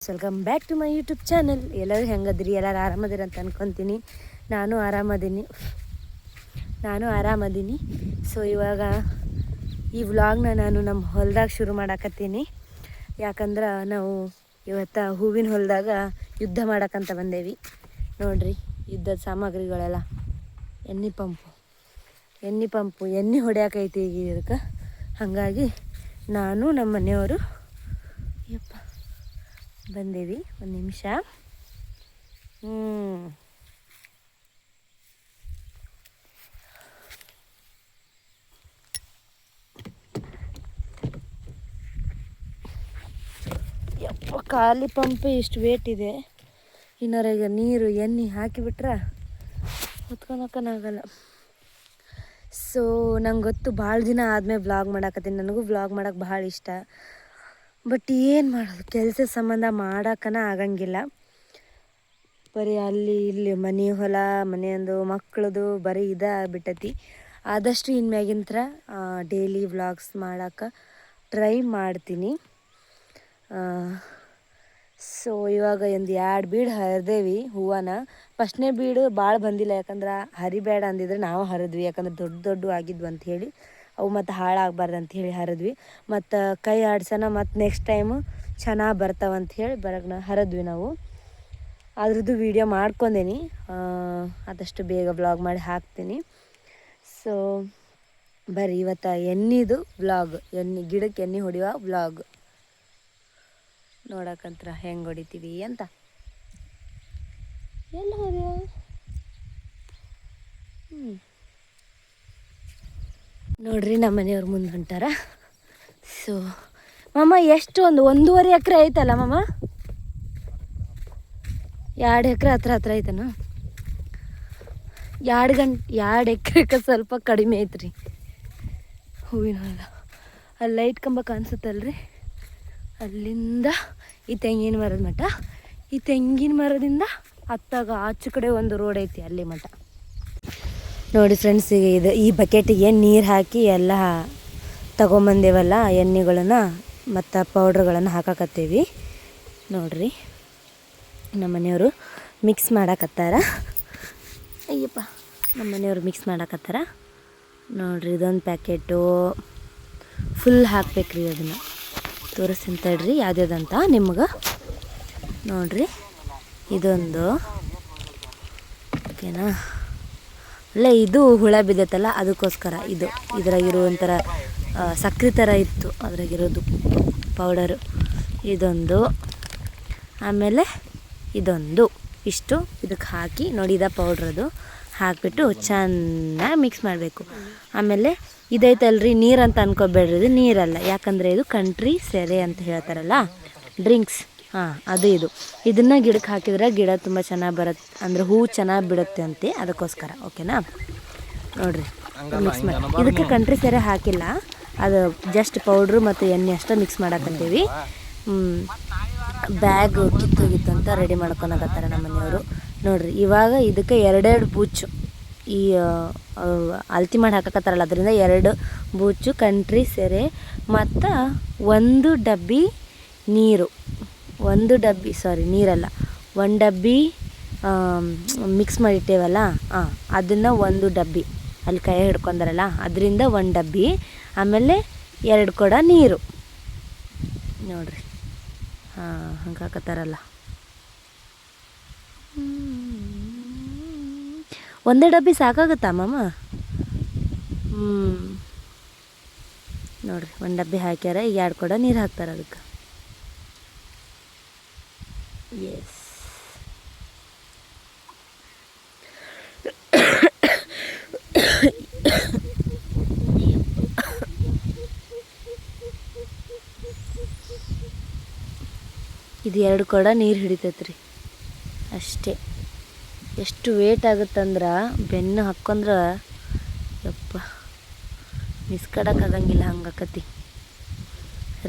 Welcome back to my YouTube channel. ಎಲ್ಲರೂ ಹೆಂಗದ್ರಿ? ಎಲ್ಲರೂ ಆರಾಮದಿರಿ ಅಂತ ಅನ್ಕೊತೀನಿ. ನಾನು ಆರಾಮದೀನಿ. ಸೊ ಇವಾಗ ಈ ವ್ಲಾಗ್ನ ನಾನು ನಮ್ಮ ಹೊಲದಾಗ ಶುರು ಮಾಡಾಕತ್ತೀನಿ. ಯಾಕಂದ್ರೆ ನಾವು ಇವತ್ತು ಹೂವಿನ ಹೊಲದಾಗ ಯುದ್ಧ ಮಾಡಕ್ಕಂತ ಬಂದೇವಿ. ನೋಡ್ರಿ ಯುದ್ಧದ ಸಾಮಗ್ರಿಗಳೆಲ್ಲ, ಎಣ್ಣೆ ಪಂಪು ಎಣ್ಣೆ ಹೊಡ್ಯಾಕೈತಿ ಈಗ ಇದಕ್ಕೆ. ಹಾಗಾಗಿ ನಾನು ನಮ್ಮ ಮನೆಯವರು ಬಂದೇವಿ. ಒಂದು ನಿಮಿಷ. ಯಪ್ಪ, ಖಾಲಿ ಪಂಪ್ ಇಷ್ಟು ವೇಟ್ ಇದೆ. ಇನ್ನೊರೆಗೆ ನೀರು ಎಣ್ಣೆ ಹಾಕಿಬಿಟ್ರೆ ಹೊತ್ಕೊಳಕ್ಕನಾಗಲ್ಲ. ಸೊ ನಂಗೆ ಗೊತ್ತು ಭಾಳ ದಿನ ಆದಮೇಲೆ ವ್ಲಾಗ್ ಮಾಡಾಕತ್ತೀನಿ. ನನಗೂ ವ್ಲಾಗ್ ಮಾಡೋಕೆ ಭಾಳ ಇಷ್ಟ. ಬಟ್ ಏನು ಮಾಡೋದು, ಕೆಲಸ ಸಂಬಂಧ ಮಾಡೋಕ್ಕನ ಆಗಂಗಿಲ್ಲ. ಬರೀ ಅಲ್ಲಿ ಇಲ್ಲಿ ಮನೆ ಹೊಲ ಮನೆಯಂದು ಮಕ್ಕಳದು ಬರೀ ಆಗ್ಬಿಟ್ಟೈತಿ. ಆದಷ್ಟು ಇನ್ಮ್ಯಾಗಿಂತ್ರ ಡೈಲಿ ವ್ಲಾಗ್ಸ್ ಮಾಡೋಕ್ಕೆ ಟ್ರೈ ಮಾಡ್ತೀನಿ. ಸೊ ಇವಾಗ ಒಂದು 2 ಬೀಡು ಹರಿದೇವಿ ಹೂವನ. ಫಸ್ಟ್ನೇ ಬೀಡು ಭಾಳ ಬಂದಿಲ್ಲ, ಯಾಕಂದ್ರೆ ಹರಿಬೇಡ ಅಂದಿದ್ರೆ ನಾವು ಹರಿದ್ವಿ. ಯಾಕಂದ್ರೆ ದೊಡ್ಡ ಆಗಿದ್ವು ಅಂಥೇಳಿ, ಅವು ಮತ್ತು ಹಾಳಾಗಬಾರ್ದು ಅಂಥೇಳಿ ಹರಿದ್ವಿ. ಮತ್ತು ಕೈ ಆಡ್ಸೋಣ, ಮತ್ತು ನೆಕ್ಸ್ಟ್ ಟೈಮು ಚೆನ್ನಾಗಿ ಬರ್ತಾವಂಥೇಳಿ ಹರಿದ್ವಿ ನಾವು. ಅದ್ರದ್ದು ವೀಡಿಯೋ ಮಾಡ್ಕೊಂಡೇನಿ, ಆದಷ್ಟು ಬೇಗ ವ್ಲಾಗ್ ಮಾಡಿ ಹಾಕ್ತೀನಿ. ಸೊ ಬರ್ರಿ ಇವತ್ತು ಎಣ್ಣೆದು ವ್ಲಾಗ್, ಗಿಡಕ್ಕೆ ಎಣ್ಣೆ ಹೊಡೆಯುವ ವ್ಲಾಗ್ ನೋಡಕ್ಕಂತ್ರ ಹೆಂಗೆ ಹೊಡಿತೀವಿ ಅಂತ. ಎಲ್ಲ ಹೋದ್ಯಾ? ನೋಡ್ರಿ ನಮ್ಮ ಮನೆಯವ್ರ ಮುಂದೆ ಹೊಂಟಾರ. ಸೊ ಮಾಮ ಎಷ್ಟು ಒಂದು 1.5 ಎಕರೆ ಐತಲ್ಲ ಮಾಮ? 2 ಎಕರೆ ಹತ್ರ ಐತನ? 2 ಎಕರೆಗೆ ಸ್ವಲ್ಪ ಕಡಿಮೆ ಐತ್ರಿ ಹೂವಿನ ಹೊಲ. ಅಲ್ಲಿ ಲೈಟ್ ಕಂಬ ಕಾಣಿಸುತ್ತಲ್ರಿ, ಅಲ್ಲಿಂದ ಈ ತೆಂಗಿನ ಮರದ ಮಠ. ಈ ತೆಂಗಿನ ಮರದಿಂದ ಅತ್ತಾಗ ಆಚೆ ಕಡೆ ಒಂದು ರೋಡ್ ಐತಿ, ಅಲ್ಲಿ ಮಠ. ನೋಡಿ ಫ್ರೆಂಡ್ಸ್, ಈಗ ಈ ಬಕೆಟಿಗೆ ನೀರು ಹಾಕಿ ಎಲ್ಲ ತಗೊಂಬಂದೇವಲ್ಲ ಎಣ್ಣೆಗಳನ್ನು ಮತ್ತು ಪೌಡ್ರ್ಗಳನ್ನು ಹಾಕಾಕತ್ತೀವಿ. ನೋಡ್ರಿ ನಮ್ಮ ಮನೆಯವರು ಮಿಕ್ಸ್ ಮಾಡಾಕತ್ತಾರ. ಅಯ್ಯಪ್ಪ, ನಮ್ಮ ಮನೆಯವರು ಮಿಕ್ಸ್ ಮಾಡಾಕತ್ತಾರ. ನೋಡ್ರಿ ಇದೊಂದು ಪ್ಯಾಕೆಟು ಫುಲ್ ಹಾಕ್ಬೇಕ್ರಿ. ಅದನ್ನು ತೋರಿಸ್ತೀನಿ ತಡ್ರಿ ಯಾವ್ದ್ಯಾವ್ದಂತ ನಿಮ್ಗೆ. ನೋಡ್ರಿ ಇದೊಂದು, ಓಕೆನಾ? ಅಲ್ಲ, ಇದು ಹುಳ ಬಿದ್ದೈತಲ್ಲ ಅದಕ್ಕೋಸ್ಕರ. ಇದ್ರಾಗಿರೋ ಒಂಥರ ಸಕ್ಕರೆ ಥರ ಇತ್ತು ಅದ್ರಾಗಿರೋದು ಪೌಡರು. ಇದೊಂದು, ಆಮೇಲೆ ಇದೊಂದು, ಇಷ್ಟು ಇದಕ್ಕೆ ಹಾಕಿ ನೋಡಿ, ಪೌಡ್ರದು ಹಾಕಿಬಿಟ್ಟು ಚೆನ್ನಾಗಿ ಮಿಕ್ಸ್ ಮಾಡಬೇಕು. ಆಮೇಲೆ ಇದೈತಲ್ರಿ ನೀರು ಅಂತ ಅನ್ಕೋಬೇಡ್ರಿ, ಇದು ನೀರಲ್ಲ. ಯಾಕಂದರೆ ಇದು ಕಂಟ್ರಿ ಸೆರೆ ಅಂತ ಹೇಳ್ತಾರಲ್ಲ, ಡ್ರಿಂಕ್ಸ್. ಇದು ಇದನ್ನು ಗಿಡಕ್ಕೆ ಹಾಕಿದ್ರೆ ಗಿಡ ತುಂಬ ಚೆನ್ನಾಗಿ ಬರುತ್ತೆ, ಅಂದರೆ ಹೂ ಚೆನ್ನಾಗಿ ಬಿಡುತ್ತೆ ಅಂತೆ, ಅದಕ್ಕೋಸ್ಕರ. ಓಕೆನಾ? ನೋಡಿರಿ ಮಿಕ್ಸ್ ಮಾಡಿ. ಇದಕ್ಕೆ ಕಂಟ್ರಿ ಸೆರೆ ಹಾಕಿಲ್ಲ, ಅದು ಜಸ್ಟ್ ಪೌಡ್ರು ಮತ್ತು ಎಣ್ಣೆ ಅಷ್ಟೇ ಮಿಕ್ಸ್ ಮಾಡಾಕತ್ತೀವಿ. ಬ್ಯಾಗ್ ಕಿತ್ತೋಗಿತ್ತು ಅಂತ ರೆಡಿ ಮಾಡ್ಕೊಳಕತ್ತಾರೆ ನಮ್ಮ ಮನೆಯವರು. ನೋಡಿರಿ ಇವಾಗ ಇದಕ್ಕೆ 2 ಬೂಚು ಈ ಅಲ್ತಿ ಮಾಡಿ ಹಾಕಕತ್ತಾರಲ್ಲ, ಅದರಿಂದ 2 ಬೂಚು ಕಂಟ್ರಿ ಸೆರೆ ಮತ್ತು 1 ಡಬ್ಬಿ ನೀರು. 1 ಡಬ್ಬಿ, ಸಾರಿ ನೀರಲ್ಲ, 1 ಡಬ್ಬಿ ಮಿಕ್ಸ್ ಮಾಡಿಟ್ಟೇವಲ್ಲ, ಅದನ್ನು 1 ಡಬ್ಬಿ ಅಲ್ಲಿ ಕೈ ಹಿಡ್ಕೊಂಡಾರಲ್ಲ ಅದರಿಂದ 1 ಡಬ್ಬಿ. ಆಮೇಲೆ 2 ಕೊಡ ನೀರು. ನೋಡ್ರಿ ಹಂಗೆ ಹಾಕತ್ತಾರಲ್ಲ. 1 ಡಬ್ಬಿ ಸಾಕಾಗುತ್ತಾ ಮಾಮ? ನೋಡ್ರಿ 1 ಡಬ್ಬಿ ಹಾಕ್ಯಾರ. ಈಗ 2 ಕೊಡ ನೀರು ಹಾಕ್ತಾರೆ ಅದಕ್ಕೆ. ಎಸ್, ಇದು 2 ಕೊಡ ನೀರು ಹಿಡಿತೈತ್ರಿ ಅಷ್ಟೇ. ಎಷ್ಟು ವೇಟ್ ಆಗುತ್ತಂದ್ರೆ ಬೆನ್ನು ಹಾಕ್ಕೊಂಡ್ರೆ ಯಪ್ಪ ಮಿಸ್ಕಡಕ್ಕಾಗಂಗಿಲ್ಲ, ಹಂಗಾಕತಿ.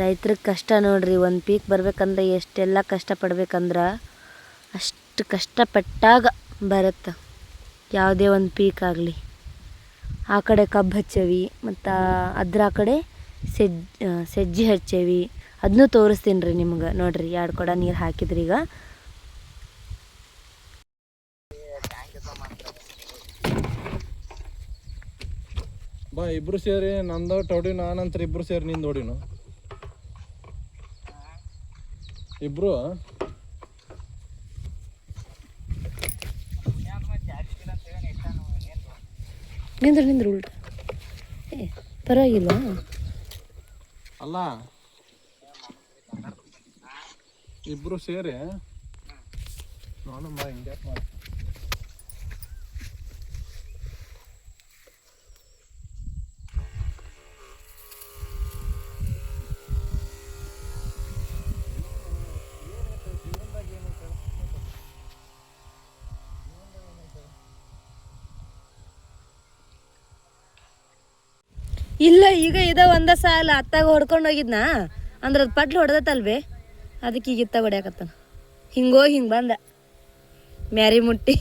ರೈತ್ರಿಗೆ ಕಷ್ಟ ನೋಡ್ರಿ. ಒಂದು ಪೀಕ್ ಬರ್ಬೇಕಂದ್ರೆ ಎಷ್ಟೆಲ್ಲ ಕಷ್ಟಪಡ್ಬೇಕಂದ್ರೆ ಅಷ್ಟು ಕಷ್ಟಪಟ್ಟಾಗ ಬರುತ್ತೆ ಯಾವುದೇ ಒಂದು ಪೀಕ್ ಆಗಲಿ. ಆ ಕಡೆ ಕಬ್ಬು ಹಚ್ಚೇವಿ, ಮತ್ತು ಆ ಕಡೆ ಸಜ್ಜಿ ಹಚ್ಚೇವಿ, ಅದನ್ನೂ ತೋರಿಸ್ತೀನಿ ರೀ ನಿಮ್ಗೆ. ನೋಡಿರಿ 2 ಕೊಡ ನೀರು ಹಾಕಿದ್ರಿ. ಈಗ ಬಾ ಇಬ್ರು ಸೇರಿ ನಂದು ಹೊಡಿ, ನಾನಂತರ ಇಬ್ರು ಸೇರಿ ನಿಂದು ಹೊಡಿನು. ಇಬ್ರು ನಿಂದ್ರು ಉಲ್ಟ ಪರವಾಗಿಲ್ಲ ಅಲ್ಲ, ಇಬ್ರು ಸೇರಿ ನಾನು ಹಿಂಗೆ ಮಾಡಿ. ಇಲ್ಲ ಈಗ ಒಂದ ಸಾಲ ಅತ್ತಾಗ ಹೊಡ್ಕೊಂಡು ಹೋಗಿದ್ನ ಅಂದ್ರೆ ಅದು ಪಟ್ಲು ಹೊಡೆದತ್ತಲ್ವೇ, ಅದಕ್ಕೆ ಈಗ ಇತ್ತಾಗ ಹೊಡ್ಯಾಕತ್ತಾನ. ಹಿಂಗೋಗಿ ಹಿಂಗೆ ಬಂದ ಮ್ಯಾರಿ ಮುಟ್ಟಿ.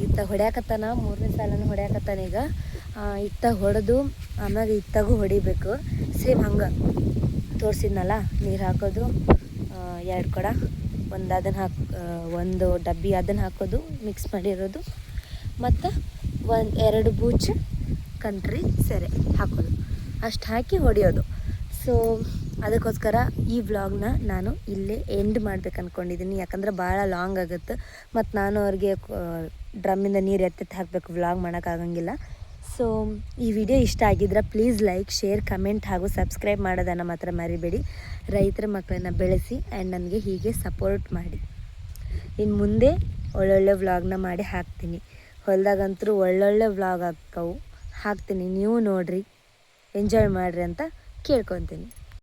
ಇತ್ತಾಗ ಹೊಡ್ಯಾಕತ್ತಾನ, 3ನೇ ಸಾಲನ ಹೊಡ್ಯಾಕತ್ತಾನ. ಈಗ ಇತ್ತಾಗ ಹೊಡೆದು ಆಮ್ಯಾಗ ಇತ್ತಾಗೂ ಹೊಡಿಬೇಕು. ಸೇಮ್ ಹಂಗೆ ತೋರಿಸಿದ್ನಲ್ಲ, ನೀರು ಹಾಕೋದು 2 ಕೊಡ, ಒಂದು ಡಬ್ಬಿ ಅದನ್ನು ಹಾಕೋದು ಮಿಕ್ಸ್ ಮಾಡಿರೋದು, ಮತ್ತು 2 ಬೂಚ್ ಕಂಟ್ರಿ ಸೆರೆ ಹಾಕೋದು, ಅಷ್ಟು ಹಾಕಿ ಹೊಡೆಯೋದು. ಸೊ ಅದಕ್ಕೋಸ್ಕರ ಈ ವ್ಲಾಗ್ನ ನಾನು ಇಲ್ಲೇ ಎಂಡ್ ಮಾಡ್ಬೇಕು ಅಂದ್ಕೊಂಡಿದ್ದೀನಿ. ಯಾಕಂದ್ರೆ ಭಾಳ ಲಾಂಗ್ ಆಗುತ್ತೆ, ಮತ್ತು ನಾನು ಅವ್ರಿಗೆ ಡ್ರಮ್ಮಿಂದ ನೀರು ಎತ್ತೆತ್ತು ಹಾಕಬೇಕು, ವ್ಲಾಗ್ ಮಾಡೋಕ್ಕಾಗಂಗಿಲ್ಲ. ಸೊ ಈ ವಿಡಿಯೋ ಇಷ್ಟ ಆಗಿದ್ರೆ ಪ್ಲೀಸ್ ಲೈಕ್, ಶೇರ್, ಕಮೆಂಟ್ ಹಾಗೂ ಸಬ್ಸ್ಕ್ರೈಬ್ ಮಾಡೋದನ್ನು ಮಾತ್ರ ಮರಿಬೇಡಿ. ರೈತರ ಮಕ್ಕಳನ್ನ ಬೆಳೆಸಿ ಆ್ಯಂಡ್ ನನಗೆ ಹೀಗೆ ಸಪೋರ್ಟ್ ಮಾಡಿ. ಇನ್ನು ಮುಂದೆ ಒಳ್ಳೊಳ್ಳೆ ವ್ಲಾಗ್ನ ಮಾಡಿ ಹಾಕ್ತೀನಿ. ಹೊಲದಾಗಂತೂ ಒಳ್ಳೊಳ್ಳೆ ವ್ಲಾಗ್ ಹಾಕ್ತೀನಿ, ನೀವು ನೋಡಿರಿ, ಎಂಜಾಯ್ ಮಾಡಿರಿ ಅಂತ ಕೇಳ್ಕೊತೀನಿ.